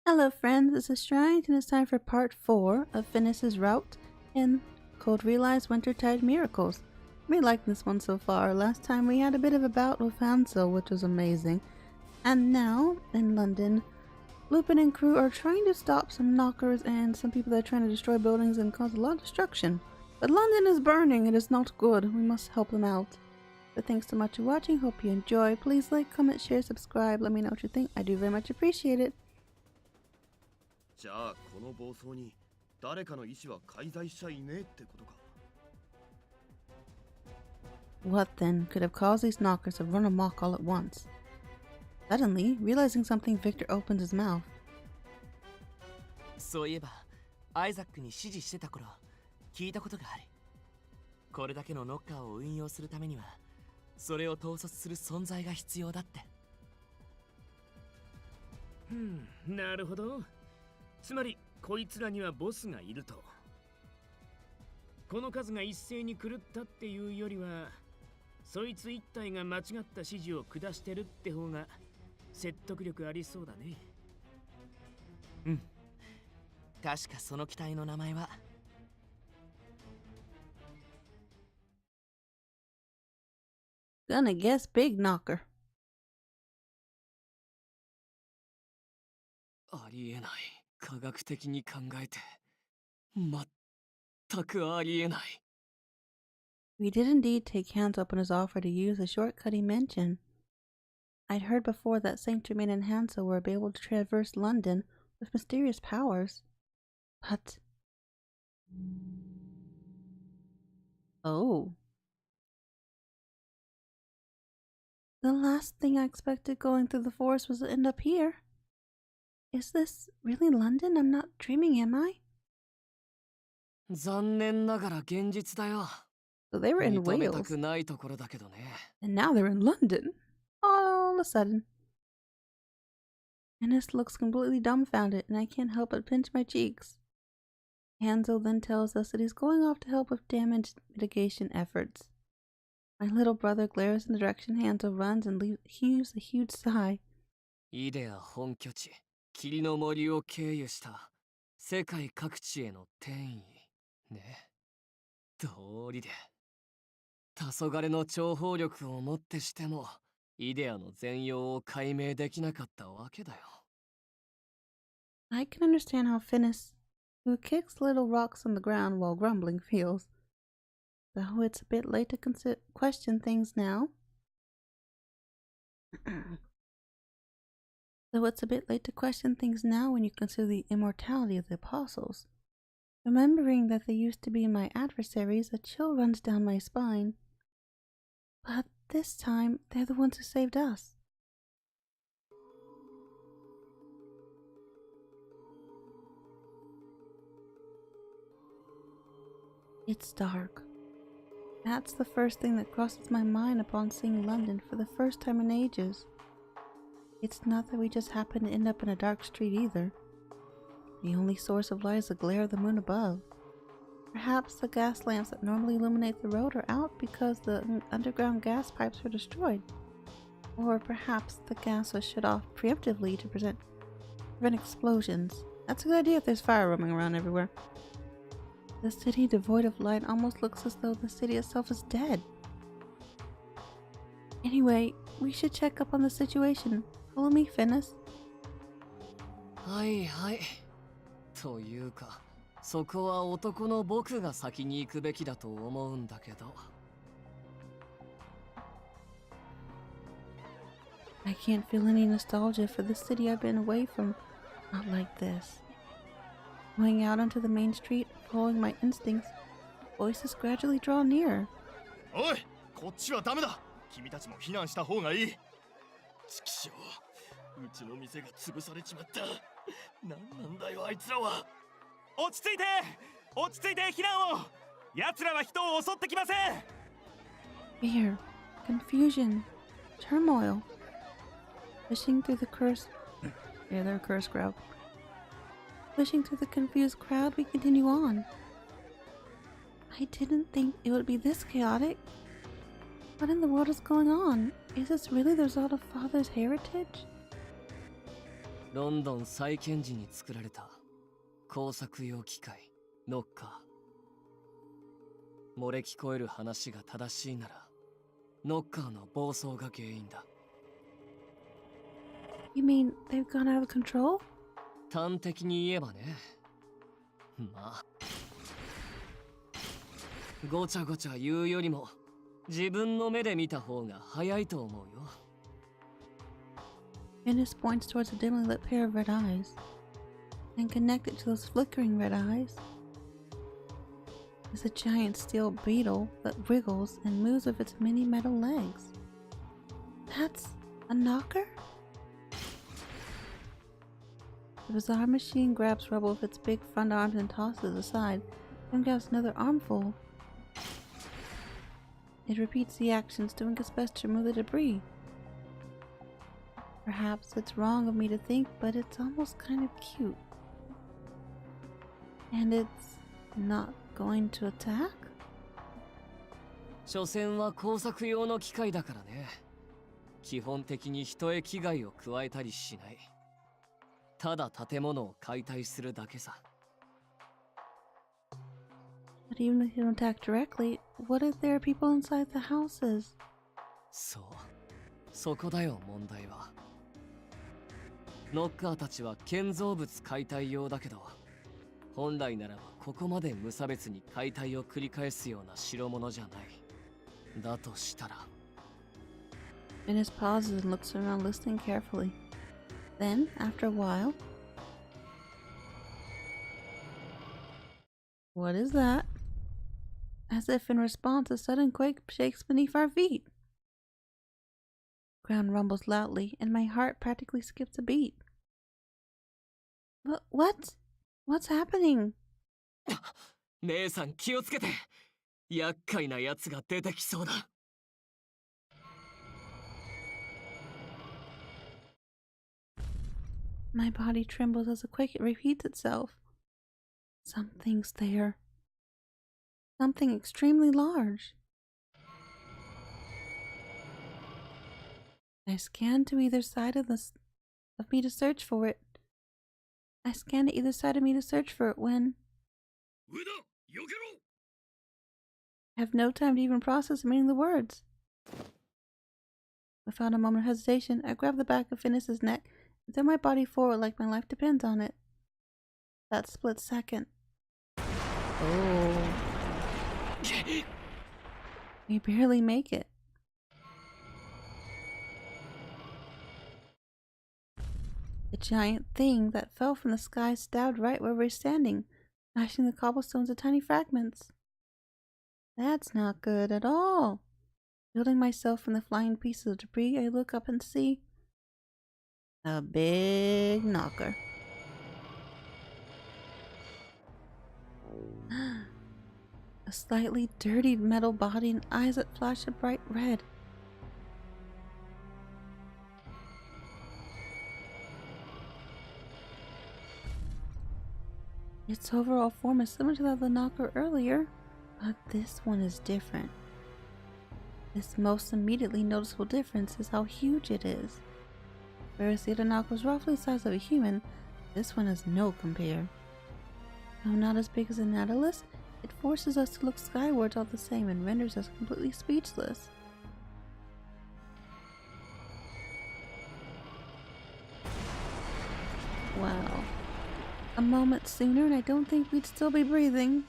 Hello friends, this is Shrine and it's time for part 4 of Finis's route in Cold Realize Wintertide Miracles. We like this one so far. Last time we had a bit of a bout with Hansel, which was amazing. And now, in London, Lupin and crew are trying to stop some knockers and some people that are trying to destroy buildings and cause a lot of destruction. But London is burning, it is not good. We must help them out. But thanks so much for watching, hope you enjoy. Please like, comment, share, subscribe, let me know what you think. I do very much appreciate it. じゃあこの暴走に誰かの意志は介在しちゃいねえってことか。What then could have caused these knockers to run amok all at once? Suddenly, realizing something, Victor opens his mouth. そういえば、アイザックに指示してた頃、聞いたことがある。これだけのノッカーを運用するためには、それを統率する存在が必要だって。なるほど。つまりこいつらにはボスがいると。この数が一斉に狂ったっていうよりは、そいつ一体が間違った指示を下してるって方が説得力ありそうだね。うん。確かその機体の名前は。Gonna guess big knocker. ありえない。科学的に考えて全くありえない。 We did indeed take hands up on his offer to use the shortcut he mentioned. I'd heard before that Saint Germain and Hansel were able to traverse London with mysterious powers. But... oh. The last thing I expected going through the forest was to end up here. Is this really London? I'm not dreaming, am I? 残念ながら現実だよ。 So they were in 認め Wales, たくないところだけどね。 and now they're in London. All of a sudden. Ennis looks completely dumbfounded, and I can't help but pinch my cheeks. Hansel then tells us that he's going off to help with damage mitigation efforts. My little brother glares in the direction Hansel runs and heaves a huge sigh. イデア本拠地、霧の森を経由した世界各地への転移。ね。道理で。黄昏の諜報力をもってしても、イデアの全容を解明できなかったわけだよ。I can understand how Finis, who kicks little rocks on the ground while grumbling, feels. Though it's a bit late to question things now. Though it's a bit late to question things now when you consider the immortality of the apostles. Remembering that they used to be my adversaries, a chill runs down my spine. But this time, they're the ones who saved us. It's dark. That's the first thing that crosses my mind upon seeing London for the first time in ages. It's not that we just happen to end up in a dark street either. The only source of light is the glare of the moon above. Perhaps the gas lamps that normally illuminate the road are out because the underground gas pipes were destroyed. Or perhaps the gas was shut off preemptively to prevent explosions. That's a good idea if there's fire roaming around everywhere. The city devoid of light almost looks as though the city itself is dead. Anyway, we should check up on the situation. Follow me, Finis. はいはい。というか、そこは男の僕が先に行くべきだと思うんだけど。I can't feel any nostalgia for the city I've been away from. Not like this. Going out onto the main street, following my instincts, voices gradually draw nearer. おい、こっちはダメだ。君たちも避難した方がいい。ちきしょう、うちの店が潰されちまった。なんなんだよあいつらは。落ち着いて避難を。奴らは人を襲ってきません。Fear, confusion, turmoil. Pushing through the they're a cursed crowd. Pushing through the confused crowd, we continue on. I didn't think it would be this chaotic. What in the world is going on? Is this really the result of Father's heritage? ロンドン再建時に作られた工作用機械ノッカー。漏れ聞こえる話が正しいならノッカーの暴走が原因だ。 You mean they've gone out of control? 端的に言えばね。まあごちゃごちゃ言うよりも自分の目で見た方が早いと思うよ。 Finis points towards a dimly lit pair of red eyes, and connected to those flickering red eyes is a giant steel beetle that wriggles and moves with its many metal legs. That's a knocker? The bizarre machine grabs rubble with its big front arms and tosses it aside, then grabs another armful. It repeats the actions, doing its best to remove the debris. Perhaps it's wrong of me to think, but it's almost kind of cute. And it's not going to attack? 所詮は工作用の機械だからね。基本的に人へ危害を加えたりしない。ただ建物を解体するだけさ。 But even if you don't attack directly, what if there are people inside the houses? そう、そこだよ問題は。ノッカーたちは建造物解体用だけど、本来ならばここまで無差別に解体を繰り返すような代物じゃない。だとしたら。 Finis pauses and looks around, listening carefully. Then, after a while, what is that? As if in response, a sudden quake shakes beneath our feet. Ground rumbles loudly, and my heart practically skips a beat. What? What's happening? 姉さん気をつけて。厄介なやつが出てきそうだ。My body trembles as a quake repeats itself. Something's there. Something extremely large. I scan to either side of me to search for it. I scan to either side of me to search for it when I have no time to even process the meaning of the words. Without a moment of hesitation, I grab the back of Finis's neck and throw my body forward like my life depends on it. That split second. Oh. We barely make it. The giant thing that fell from the sky stabbed right where we're standing, smashing the cobblestones to tiny fragments. That's not good at all. Shielding myself from the flying pieces of debris, I look up and see a big knocker. A slightly dirtied metal body and eyes that flash a bright red. Its overall form is similar to that of the knocker earlier, but this one is different. This most immediately noticeable difference is how huge it is. Whereas the other knocker was roughly the size of a human, this one is no compare. Though not as big as a nautilus, it forces us to look skywards all the same and renders us completely speechless. Wow. A moment sooner and I don't think we'd still be breathing.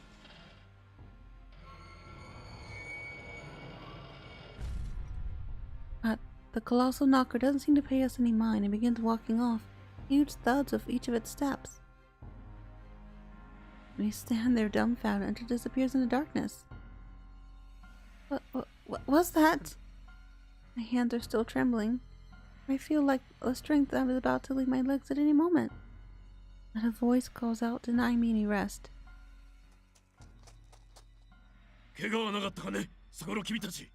But the colossal knocker doesn't seem to pay us any mind and begins walking off, huge thuds with each of its steps. We stand there dumbfounded until it disappears in the darkness. What was that? My hands are still trembling. I feel like the strength I was about to leave my legs at any moment. But a voice calls out, denying me any rest. 怪我はなかったかね、そこの君たち。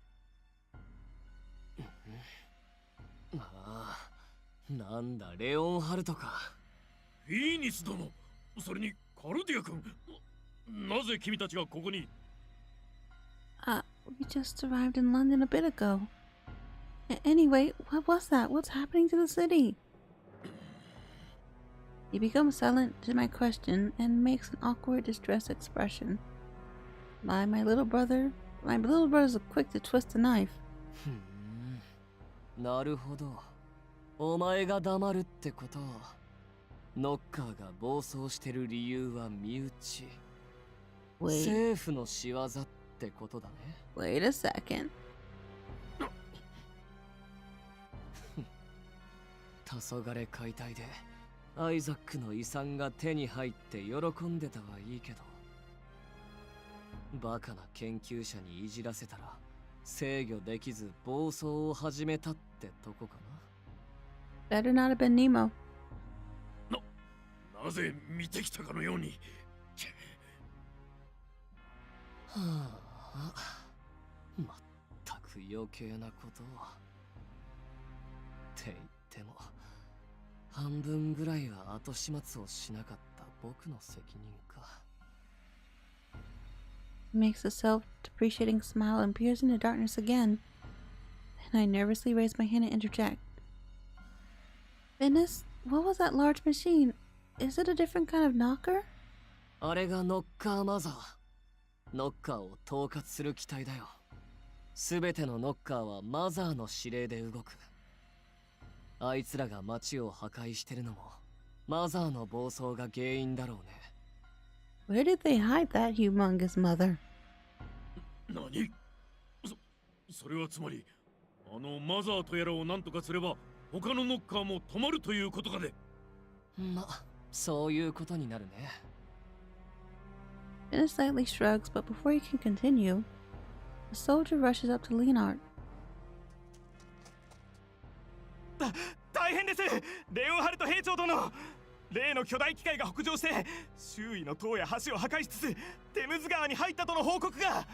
ああ、なんだレオンハルトか。フィーニス殿、それにカルディア君、なぜ君たちがここに？ We just arrived in London a bit ago. Anyway, what was that? What's happening to the city? He becomes silent to my question and makes an awkward, distressed expression. My little brother's quick to twist a knife. なるほど。お前が黙るってことは、ノッカーが暴走してる理由は身内。政府の仕業ってことだね。Wait a second. 黄昏解体でアイザックの遺産が手に入って喜んでたはいいけど、バカな研究者にいじらせたら制御できず暴走を始めたってとこかな。Better not have been Nemo. なぜ見てきたかのように。はあ、まったく余計なことを。って言っても半分ぐらいは後始末をしなかった僕の責任か。He makes a self-depreciating smile and peers into darkness again. And I nervously raise my hand and interject. Finis, what was that large machine? Is it a different kind of knocker? あれがノッカーマザー。ノッカーを統括する機体だよ。すべてのノッカーはマザーの指令で動く。あいつらが街を破壊してるのもマザーの暴走が原因だろうね。Where did they hide that humongous mother? 何？それはつまりマザーとやらを何とかすれば他のノッカーも止まるということかで。ま、そういうことになるね。Finis slightly shrugs, but before he can continue, a soldier rushes up to Leonard. 大変です、レオンハルト兵長殿。例の巨大機械が北上して周囲の塔や橋を破壊しつつテムズ川に入ったとの報告が。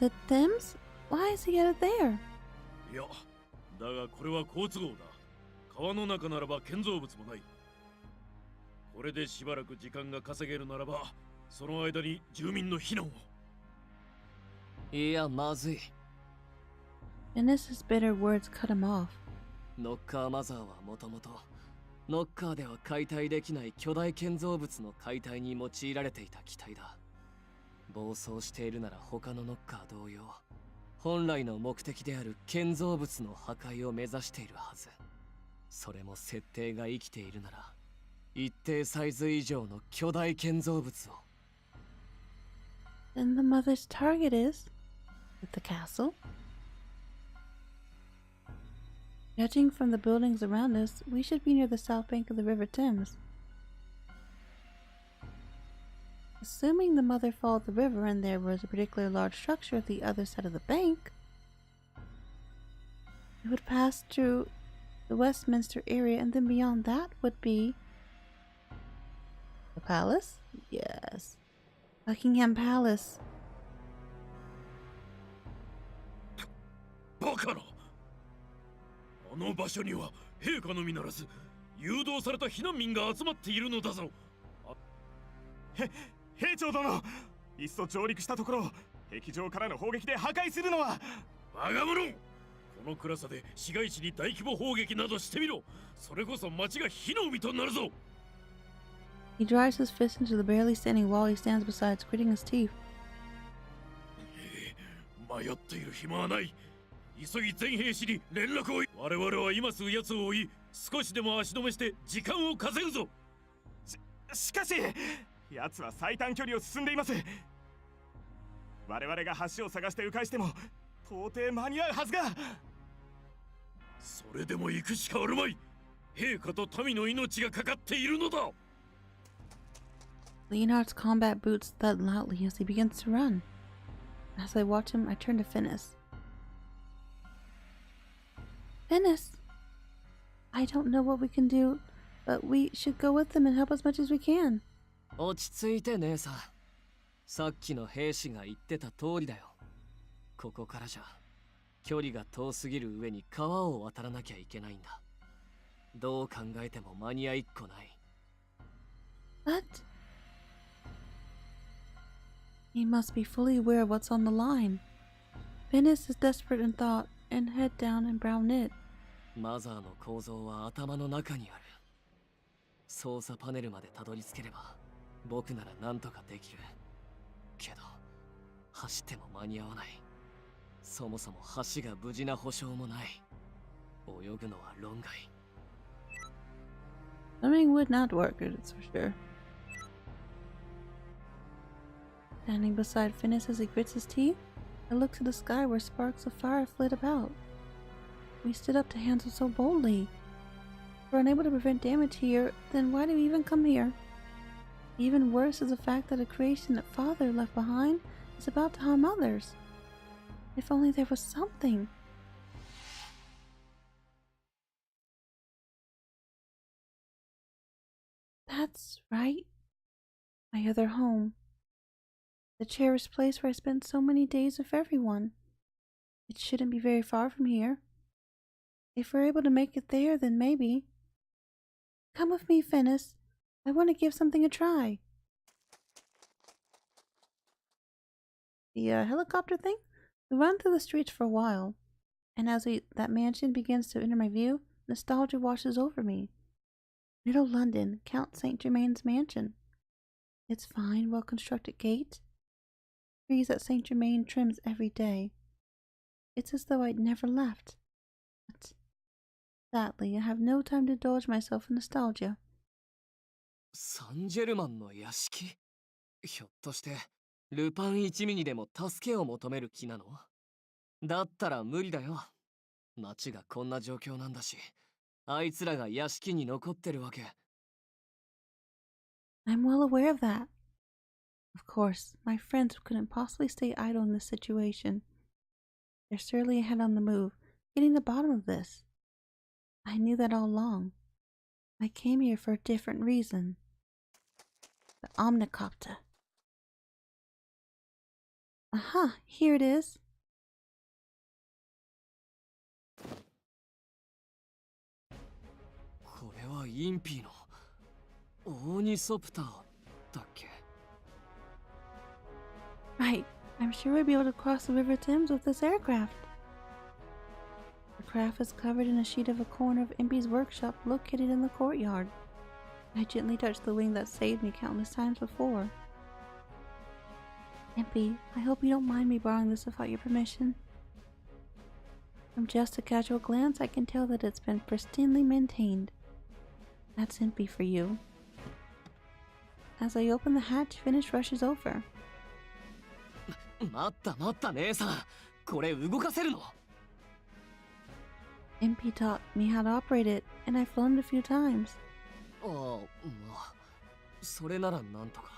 The Thames? Why is he headed there? いや、だがこれは好都合だ。川の中ならば建造物もない。これでしばらく時間が稼げるならば、その間に住民の避難を。いや、まずい。Finis's bitter words cut him off. ノッカーマザーはもともとノッカーでは解体できない巨大建造物の解体に用いられていた機体だ。暴走しているなら他のノッカー同様、本来の目的である建造物の破壊を目指しているはず。それも設定が生きているなら一定サイズ以上の巨大建造物を。Then the mother's target is the castle? Judging from the buildings around us, we should be near the south bank of the River Thames. Assuming the mother followed the river and there was a particularly large structure at the other side of the bank, it would pass through the Westminster area, and then beyond that would be the palace? Yes. Buckingham Palace. バカな。あの場所には陛下のみならず誘導された避難民が集まっているのだぞ。兵長殿、いっそ上陸したところ壁上からの砲撃で破壊するのは。バカ者、この暗さで市街地に大規模砲撃などしてみろ。それこそ町が火の海となるぞ。 He drives his fist into the barely standing wall he stands beside, gritting his teeth. 迷っている暇はない。急ぎ全兵士に連絡を。我々は今すぐ奴を追い、少しでも足止めして時間を稼ぐぞ。しかし奴は最短距離を進んでいます。我々が橋を探して迂回しても到底間に合うはずが。それでも行くしかあるまい。陛下と民の命がかかっているのだ。 Leonard's combat boots thud loudly as he begins to run. As I watch him, I turn to Finis. Finis! I don't know what we can do, but we should go with them and help as much as we can. 落ち着いて姉さん。さっきの兵士が言ってた通りだよ。ここからじゃ距離が遠すぎる上に川を渡らなきゃいけないんだ。どう考えても間に合いっこない。But he must be fully aware of what's on the line. Finis is desperate in thought and head down and brow knit. マザーの構造は頭の中にある。操作パネルまでたどり着ければ僕なら何とかできる。けど走っても間に合わない。そもそも橋が無事な保証もない。泳ぐのは論外。 Swimming would not work, it's for sure. Standing beside Finis as he grits his teeth, I looked to the sky where sparks of fire flit about. We stood up to handle so boldly. If we're unable to prevent damage here, then why do we even come here? Even worse is the fact that a creation that Father left behind is about to harm others. If only there was something. That's right. My other home. The cherished place where I spent so many days with everyone. It shouldn't be very far from here. If we're able to make it there, then maybe. Come with me, Finis. I want to give something a try. The helicopter thing? We run through the streets for a while, and as that mansion begins to enter my view, nostalgia washes over me. Little London, Count St. Germain's mansion. Its fine, well-constructed gate. Trees that St. Germain trims every day. It's as though I'd never left. But sadly, I have no time to indulge myself in nostalgia. サンジェルマンの屋敷？ひょっとしてルパン一味にでも助けを求める気なの？だったら無理だよ。町がこんな状況なんだし、あいつらが屋敷に残ってるわけ。I'm well aware of that. Of course, my friends couldn't possibly stay idle in this situation. They're surely ahead on the move, getting to the bottom of this. I knew that all along. I came here for a different reason. The Omnicopter. Aha, here it is. これはインピーのオーニソプターだっけ？ Right, I'm sure we'll be able to cross the River Thames with this aircraft. The craft is covered in a sheet of a corner of Impy's workshop located in the courtyard. I gently touched the wing that saved me countless times before. Impy, I hope you don't mind me borrowing this without your permission. From just a casual glance, I can tell that it's been pristinely maintained. That's Impy for you. As I open the hatch, Finis rushes over. 待った姉さん、これ動かせるのImpy taught me how to operate it, and I've flown it a few times. ああ、まあ、それならなんとか。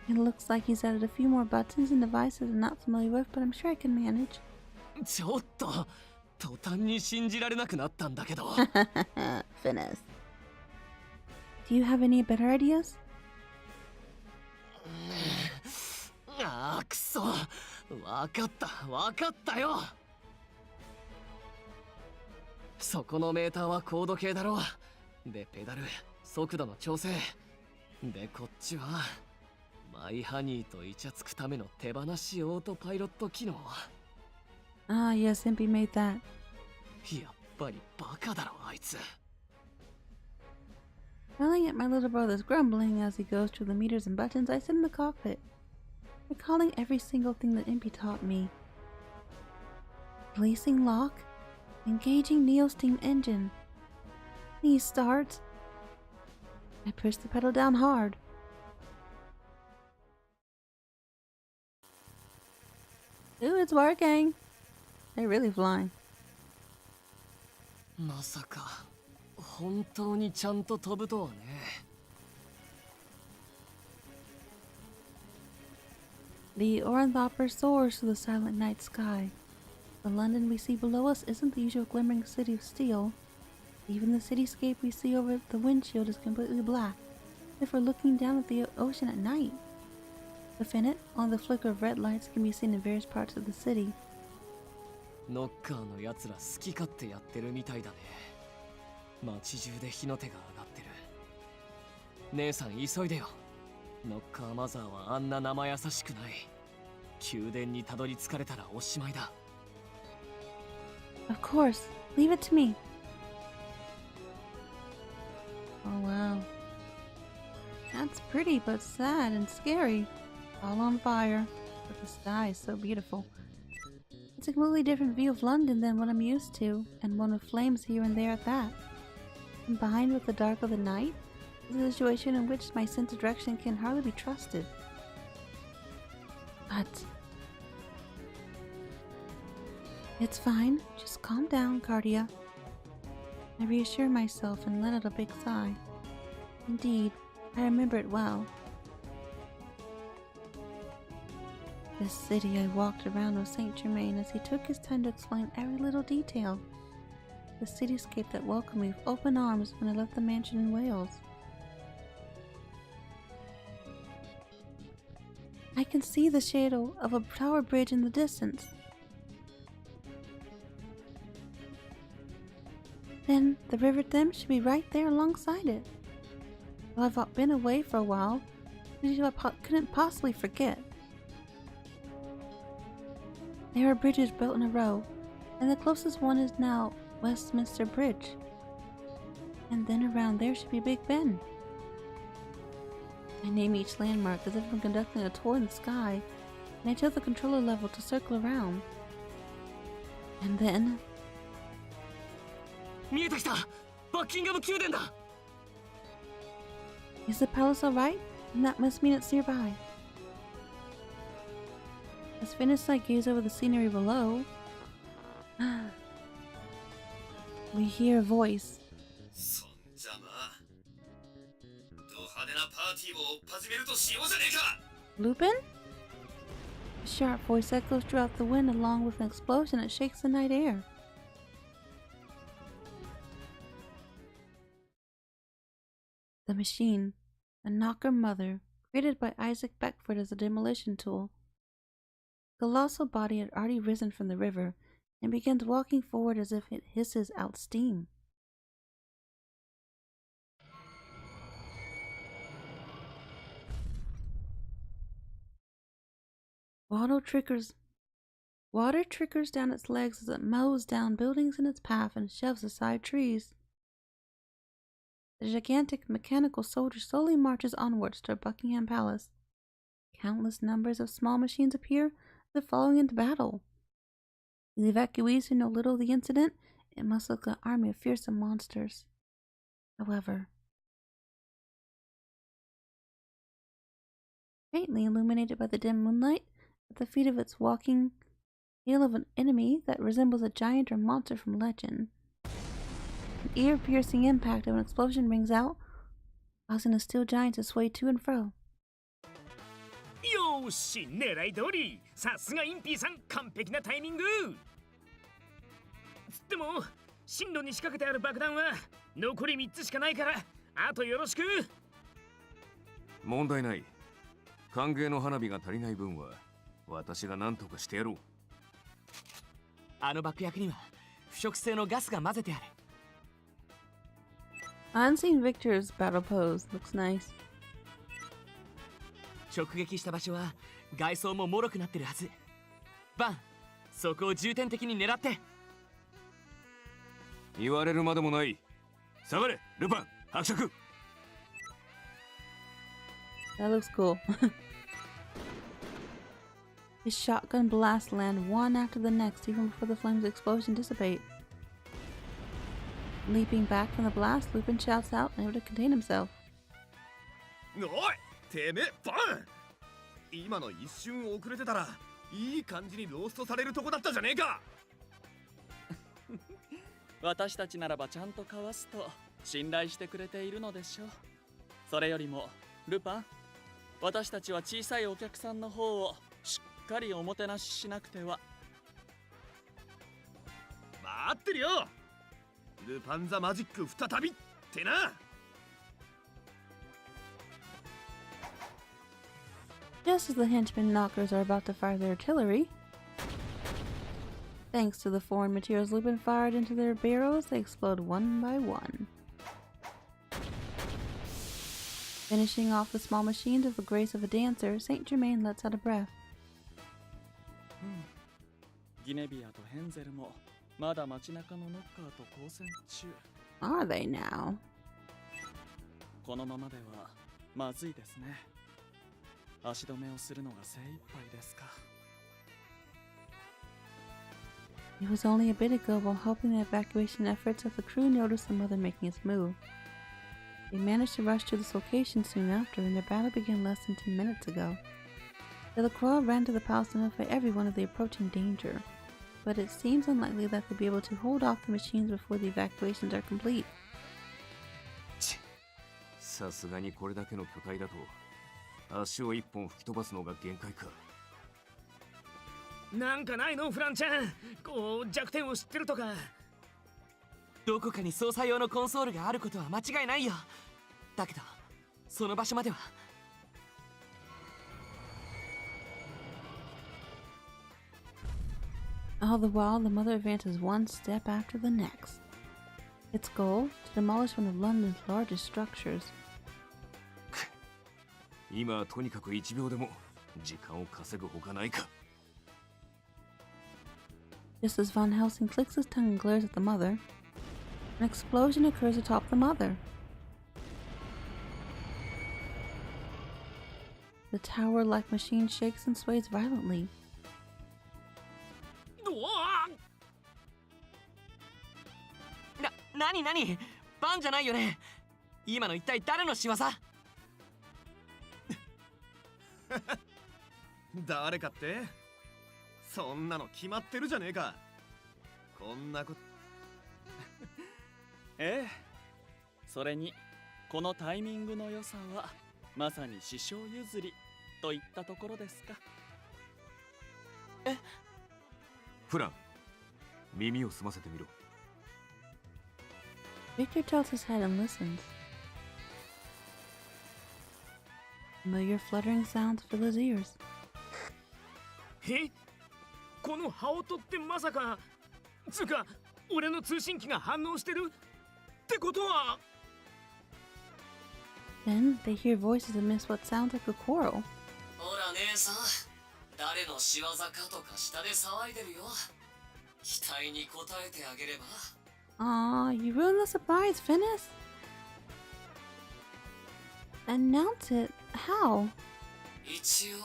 It looks like he's added a few more buttons and devices I'm not familiar with, but I'm sure I can manage. ちょっと、途端に信じられなくなったんだけど。Finis. Do you have any better ideas? ああ、くそ。わかったよ。そこのメーターは高度計だろう。で、ペダル、速度の調整。で、こっちはマイハニーとイチャつくための手放しオートパイロット機能。Ah, yes, Impy made that. やっぱりバカだろ、あいつ。Smiling at my little brother's grumbling as he goes through the meters and buttons, I sit in the cockpit, recalling every single thing that Impy taught me. Releasing lock, engaging Neo steam engine. Please start. I push the pedal down hard. Ooh, it's working. They're really flying. まさか本当にちゃんと飛ぶとはね。The Ornithopter soars through the silent night sky. The London we see below us isn't the usual glimmering city of steel. Even the cityscape we see over the windshield is completely black, as if we're looking down at the ocean at night. Within it, only the flicker of red lights can be seen in various parts of the city. ノッカーのやつら好き勝手やってるみたいだね。街中で火の手が上がってる。姉さん急いでよ。ノッカーマザーはあんな生優しくない。宮殿にたどり着かれたらおしまいだ。Of course, leave it to me. Oh That's pretty, but sad and scary. All on fire, but the sky is so beautiful. It's a completely different view of London than what I'm used to, and one with flames here and there at that. Combined with the dark of the night, is a situation in which my sense of direction can hardly be trusted. But it's fine. Just calm down, Cardia. I reassure myself and let out a big sigh. Indeed, I remember it well. This city I walked around with Saint Germain as he took his time to explain every little detail. The cityscape that welcomed me with open arms when I left the mansion in Wales. I can see the shadow of a tower bridge in the distance. Then the River Thames should be right there alongside it. Well, I've been away for a while, I couldn't possibly forget. There are bridges built in a row, and the closest one is now Westminster Bridge. And then around there should be Big Ben. I name each landmark as if I'm conducting a tour in the sky, and I tell the controller level to circle around. And then... 見えてきた。バッキンガム宮殿だ。 Is the palace alright? And that must mean it's nearby. As Finis and I gaze over the scenery below, we hear a voice. Lupin? A sharp voice echoes throughout the wind along with an explosion that shakes the night air. The machine, a knocker mother, created by Isaac Beckford as a demolition tool. The colossal body had already risen from the river and begins walking forward as if it hisses out steam. Water trickles down its legs as it mows down buildings in its path and shoves aside trees. The gigantic mechanical soldier slowly marches onwards toward Buckingham Palace. Countless numbers of small machines appear as if following into battle. The evacuees who know little of the incident, it must look like an army of fearsome monsters. However, faintly illuminated by the dim moonlight, at the feet of its walking tail of an enemy that resembles a giant or monster from legend. An ear-piercing impact of an explosion rings out, causing the steel giant to sway to and fro. よーし、狙い通り。さすがインピーさん、完璧なタイミング。つっても、進路に仕掛けてある爆弾は残り3つしかないから、あとよろしく。問題ない。歓迎の花火が足りない分は私が何とかしてやろう。あの爆薬には腐食性のガスが混ぜてある。I haven't seen Victor's battle pose. Looks nice. 直撃した場所は外装も脆くなってるはず。バン、そこを重点的に狙って。言われるまでもない。下がれ、ルパン、伯爵。That looks cool. His shotgun blasts land one after the next even before the flames of the explosion dissipate. Leaping back from the blast, Lupin shouts out, unable to contain himself. おい、てめえ、バン！今の一瞬遅れてたら、いい感じにローストされるとこだったじゃねえか。私たちならばちゃんとかわすと信頼してくれているのでしょう。それよりも、ルパン、私たちは小さいお客さんの方をしっかりおもてなししなくては。待ってるよ。ルパンザマジック再びってな。Just as the henchmen knockers are about to fire their artillery, thanks to the foreign materials Lupin fired into their barrels, they explode one by one. Finishing off the small machines with the grace of a dancer, Saint Germain lets out a breath. ギネビアとヘンゼルもまだ街中のノッカーと交戦中。Are they now? このままではまずいですね。足止めをするのが精一杯ですか。 It was only a bit ago, while helping the evacuation efforts, that the crew noticed the mother making its move. They managed to rush to this location soon after, and their battle began less than 10 minutes ago. Delacroix ran to the palace to notify everyone of the approaching danger, but it seems unlikely that they'll be able to hold off the machines before the evacuations are complete. さすがにこれだけの巨体だと足を一本吹き飛ばすのが限界か。なんかないのフランちゃん、こう弱点を知ってるとか。どこかに操作用のコンソールがあることは間違いないよ。だけどその場所までは。All the while, the mother advances one step after the next. Its goal? To demolish one of London's largest structures. 今はとにかく1秒でも時間を稼ぐほかないか。Just as Van Helsing clicks his tongue and glares at the mother, an explosion occurs atop the mother. The tower-like machine shakes and sways violently. 何バンじゃないよね。今の一体誰の仕業？誰かって？そんなの決まってるじゃねえか。こんなことええ、それにこのタイミングの良さはまさに師匠譲りといったところですか。え？フラン、耳を澄ませてみろ。Victor tilts his head and listens. Familiar fluttering sounds fill his ears. え？この羽音ってまさか、つうか俺の通信機が反応してるってことは。 Then they hear voices amidst what sounds like a quarrel. ほら姉さん、誰の仕業かとか下で騒いでるよ。期待に応えてあげれば。Aw, you ruined the surprise, Finis! Announce it? How? 一応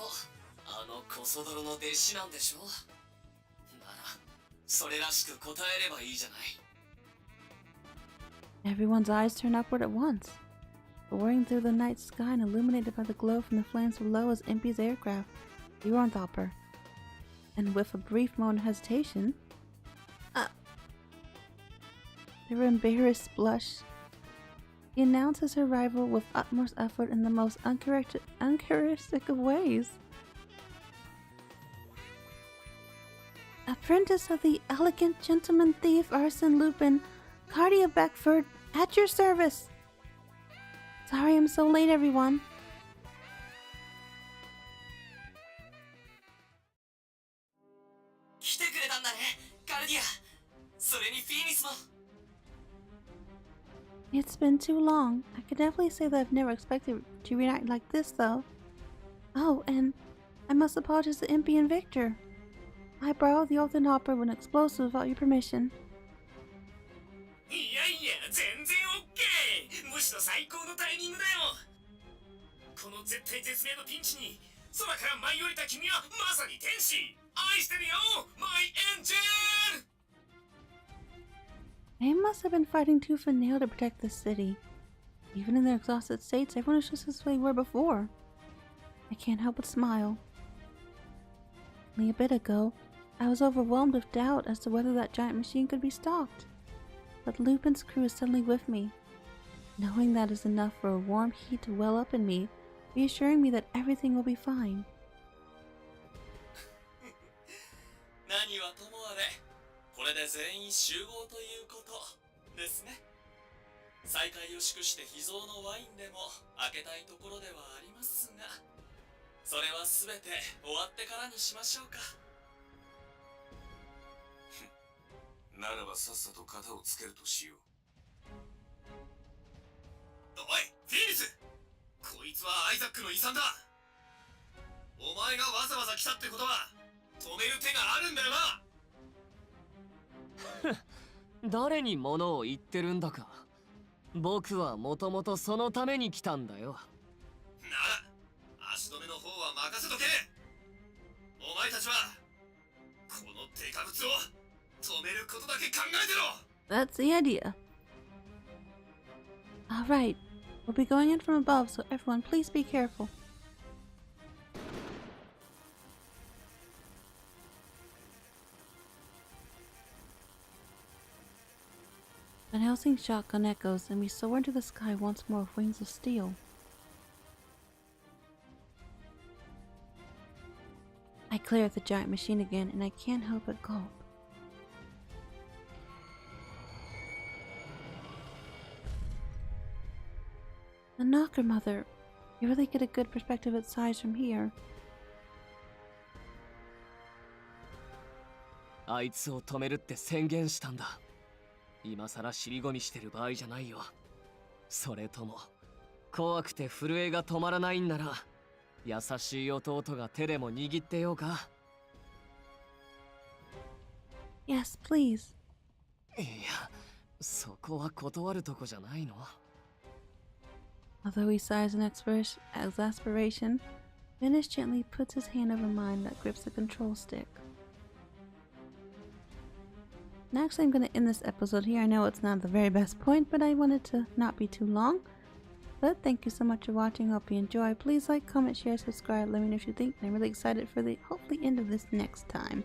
あのコソ泥の弟子なんでしょ。ならそれらしく答えればいいじゃない。 Everyone's eyes turn upward at once. Soaring through the night sky and illuminated by the glow from the flames below is Impy's aircraft, the Ornthopper. And with a brief moment of hesitation, their embarrassed blush, he announces her arrival with utmost effort in the most uncharacteristic of ways. Apprentice of the elegant gentleman thief Arsène Lupin, Cardia Beckford, at your service! Sorry I'm so late, everyone. 来てくれたんだね、カルディア。それにフィニスも。It's been too long. I could definitely say that I've never expected to react like this, though. Oh, and I must apologize to Impy and Victor. I borrowed the Ornthopper with an explosive without your permission. いやいや、全然オッケー。むしろ最高のタイミングだよ。この絶体絶命のピンチに空から舞い降りた君はまさに天使。愛してるよ、マイエンジェル。 They must have been fighting tooth and nail to protect this city. Even in their exhausted states, everyone is just as they were before. I can't help but smile. Only a bit ago, I was overwhelmed with doubt as to whether that giant machine could be stopped. But Lupin's crew is suddenly with me. Knowing that is enough for a warm heat to well up in me, reassuring me that everything will be fine. 何はともあれ、これで全員集合ということですね。再会を祝して秘蔵のワインでも開けたいところではありますが、それは全て終わってからにしましょうか。ならばさっさと型をつけるとしよう。おい、フィニス！こいつはアイザックの遺産だ。お前がわざわざ来たってことは止める手があるんだよな。誰に物を言ってるんだか。僕はもともとそのために来たんだよ。That's the idea. Alright, we'll be going in from above, so everyone please be careful. Van Helsing's shotgun echoes, and we soar into the sky once more with wings of steel. I glare at the giant machine again, and I can't help but gulp. The knocker, Mother. You really get a good perspective of its size from here. あいつを止めるって宣言したんだ。今さら尻込みしてる場合じゃないよ。それとも怖くて震えが止まらないんなら、優しい弟が手でも握ってようか。Yes, please. いや、そこは断るとこじゃないの。Although he sighs in exasperation, Finis gently puts his hand over mine that grips the control stick. And actually, I'm going to end this episode here. I know it's not the very best point, but I wanted to not be too long. But thank you so much for watching. Hope you enjoy. Please like, comment, share, subscribe. Let me know what you think. I'm really excited for the hopefully end of this next time.